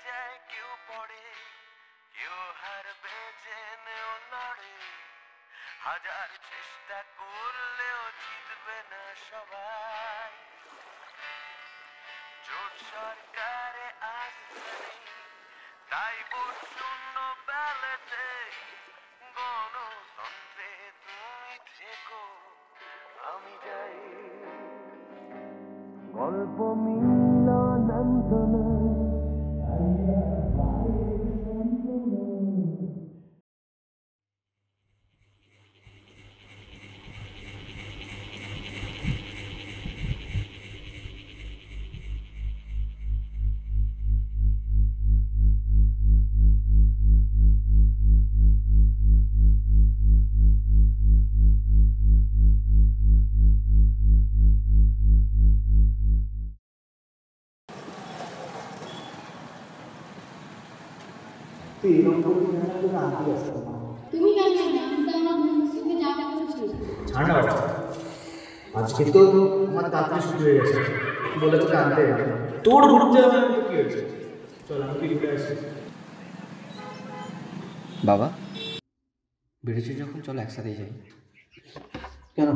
যায় কেউ পড়ে, কেউ হারবে জেনেও লড়ে, হাজার চেষ্টা করলেও জিতবে না সবাই। জোট সরকারে আসতে নেই, তাই ভোট শূন্য ব্যালটে, গণতন্ত্রে তুমি থেকো আমি যাই। গল্প মিলনান্তনে তুমি কেন জানো? আমি তো আমার বন্ধুর সঙ্গে যাওয়া করেছি। ঠান্ডা আজকে তো আমার তাড়াতাড়ি ছুটি হয়ে গেছে বলে তোকে আনতে এলাম। তোর ঘুরতে হবে তো কি হয়েছে, চল আমি ঘুরে আসি। বাবা বেড়েছি যখন চলো একসাথেই যাই। কেন,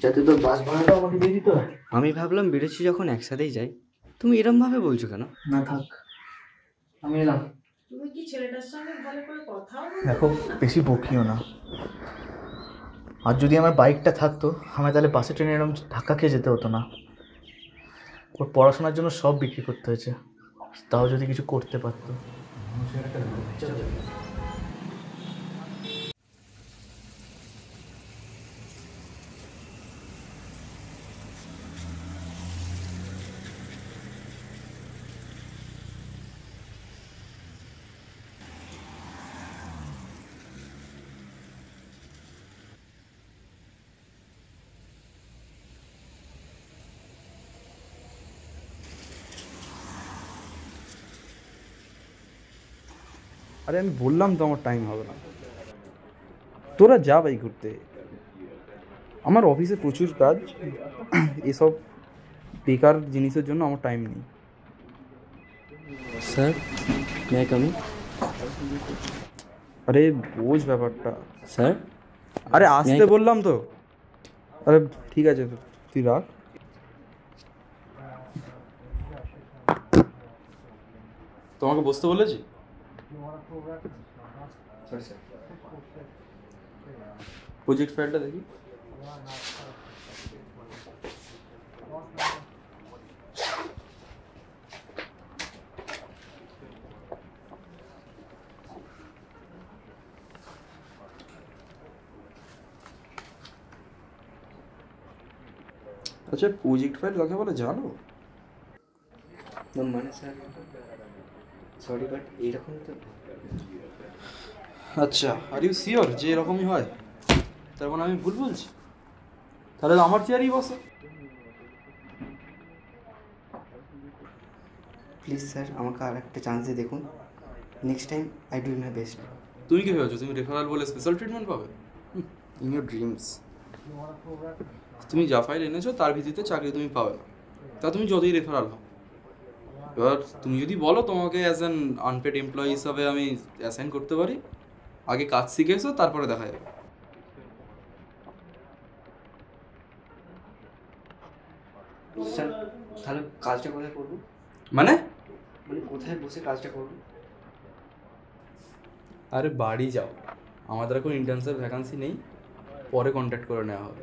যাতে তোর বাস ভাড়াটাও আমাকে দিয়ে দিতে হয়? আমি ভাবলাম বেড়েছি যখন একসাথেই যাই। তুমি এরমভাবে বলছো কেন? না থাক, আমি এলাম। তুমি কি ছেলেটার সঙ্গে ভালো করে কথাও দেখো বেশি বকিও না। আর যদি আমার বাইকটা থাকতো আমার তাহলে বাসে ট্রেনে এরকম ধাক্কা খেয়ে যেতে হতো না। ওর পড়াশোনার জন্য সব বিক্রি করতে হয়েছে, তাও যদি কিছু করতে পারতো। আরে আমি বললাম তো আমার টাইম হবে না। তোরা যা ভাই ঘুরতে, আমার অফিসে প্রচুর কাজ, এসব বেকার জিনিসের জন্য আমার টাইম নেই। Sir may coming? আরে বোঝ ব্যাপারটা। স্যার আরে আসতে বললাম তো। আরে ঠিক আছে তুই রাখ। তোমাকে বসতে বলেছি? প্রজেক্ট ফাইলটা দেখি। আচ্ছা প্রজেক্ট ফাইল কাকে বলে জানো? মানে স্যার সরি বাট এইরকম তো। আচ্ছা আর ইউ শিওর যে এরকমই হয়? তার মানে আমি ভুল বলছি? তাহলে আমার চেয়ারই বসে। প্লিজ স্যার আমাকে আর একটা চান্স দিয়ে দেখুন। Next time I do my best. তুমি কি ভেবেছো তুমি রেফারেল বলে স্পেশাল ট্রিটমেন্ট পাবে? In your dreams. তুমি যা ফাইল এনেছো তার ভিত্তিতে চাকরি তুমি পাবে না, তা তুমি যতই রেফারেল হও। এবার তুমি যদি বলো তোমাকে অ্যাজ অ্যান আনপেড এমপ্লয়ি হিসাবে আমি অ্যাসাইন করতে পারি, আগে কাজ শিখে এসো তারপরে দেখা যাবে। স্যার তাহলে কাজটা কোথায় করবো? মানে মানে কোথায় বসে কাজটা করবো? আরে বাড়ি যাও, আমাদের এখন ইন্টার্নশিপ ভ্যাকান্সি নেই, পরে কন্ট্যাক্ট করে নেওয়া হবে।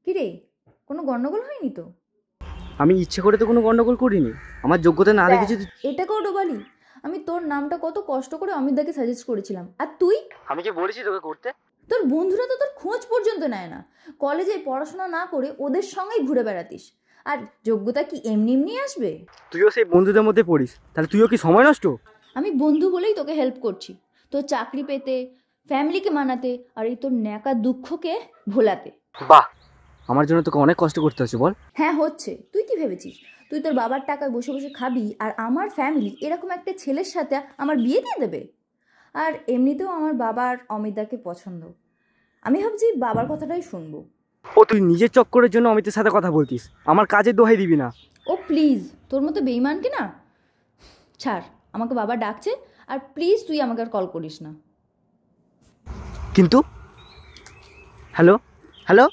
কিরে, কোনো গন্ডগোল হয়নি তো? আমি ইচ্ছে করে তো কোনো গন্ডগোল করিনি, আমার যোগ্যতা না দেখে যদি। এটাকেও ডোবালি? আমি তোর নামটা কত কষ্ট করে অমিতদাকে সাজেস্ট করেছিলাম, আর তুই? আমি কি বলেছি তোকে করতে? তোর বন্ধুরা তো তোর খোঁজ পর্যন্ত নেয় না। কলেজে পড়াশোনা না করে ওদের সঙ্গেই ঘুরে বেড়াতিস, আর যোগ্যতা কি এমনি এমনি আসবে? তুইও সেই বন্ধুদের মধ্যে পড়িস, তাহলে তুইও কি সময় নষ্ট? আমি বন্ধু বলেই তোকে হেল্প করছি, তোর চাকরি পেতে, ফ্যামিলিকে মানাতে আর এই তোর ন্যাকা দুঃখকে ভোলাতে। বাহ, আমার জন্য তোকে অনেক কষ্ট করতে হচ্ছে বল। হ্যাঁ হচ্ছে। তুই কি ভেবেছিস তুই তোর বাবার টাকায় বসে বসে খাবি আর আমার ফ্যামিলি এরকম একটা ছেলের সাথে আমার বিয়ে দিয়ে দেবে? আর এমনিতেও আমার বাবার অমিতাকে পছন্দ, আমি ভাবছি বাবার কথাটাই শুনবো। ও তুই নিজের চক্করের জন্য অমিতের সাথে কথা বলতিস, আমার কাজের দোহাই দিবি না। ও প্লিজ, তোর মতো বেইমানকে না ছাড়, আমাকে বাবা ডাকছে, আর প্লিজ তুই আমাকে আর কল করিস না। কিন্তু হ্যালো হ্যালো,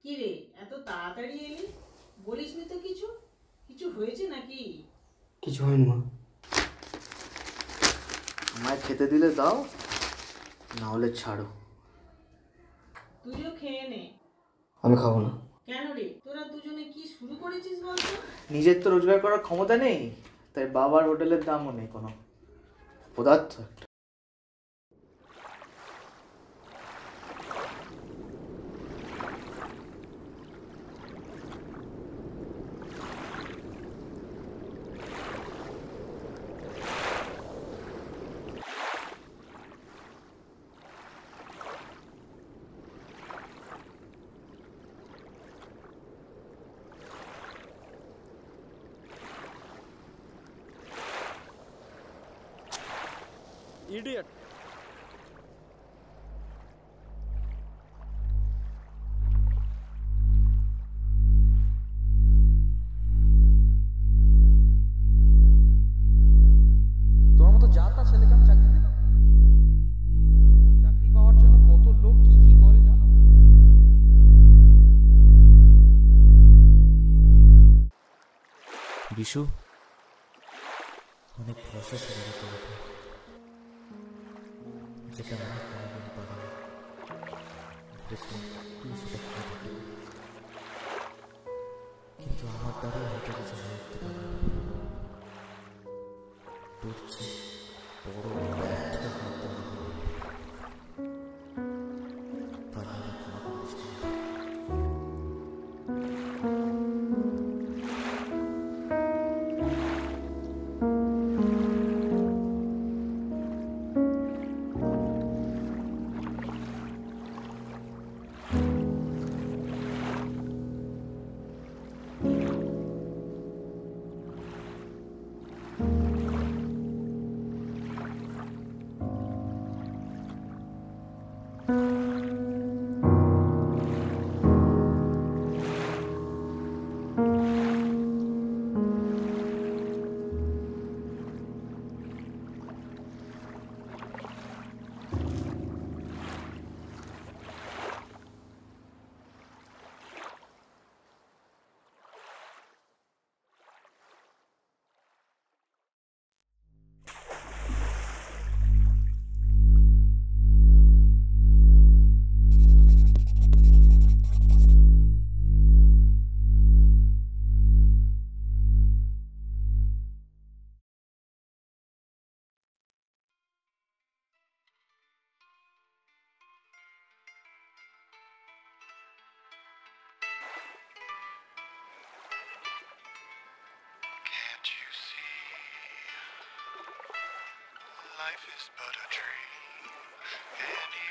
কি রে, এত তাড়াতাড়ি এলি? বলিসনি তো কিছু? কিছু হয়েছে নাকি? কিছু হয়নি মা। আমায় খেতে দিলে দাও, না হলে ছাড়ো। তুইও খেয়ে নে। আমি খাবো না। কেন রে, তোরা দুজনে কি শুরু করেছিস বলতো? নিজের তো রোজগার করার ক্ষমতা নেই, তাই বাবার হোটেলের দামও নেই কোনো, পদার্থ একটা। ইডিয়েট। তোর মতো জাতা ছেলেকে আমি চাকরি দিলাম? এরকম চাকরি পাওয়ার জন্য কত লোক কি কি করে জানো? বিশু, অনেক প্রসেস করে তোকে, যেটা আমার কোনোদিন পারি না। তুই সেটা করে দিবি, কিন্তু আমার দ্বারা হয়তো কিছু হয়ে উঠতে পারে না। তোর চেয়ে বড় ব্যর্থ হতে হবে, পারি না কোনো করিস না। life is but a dream. Any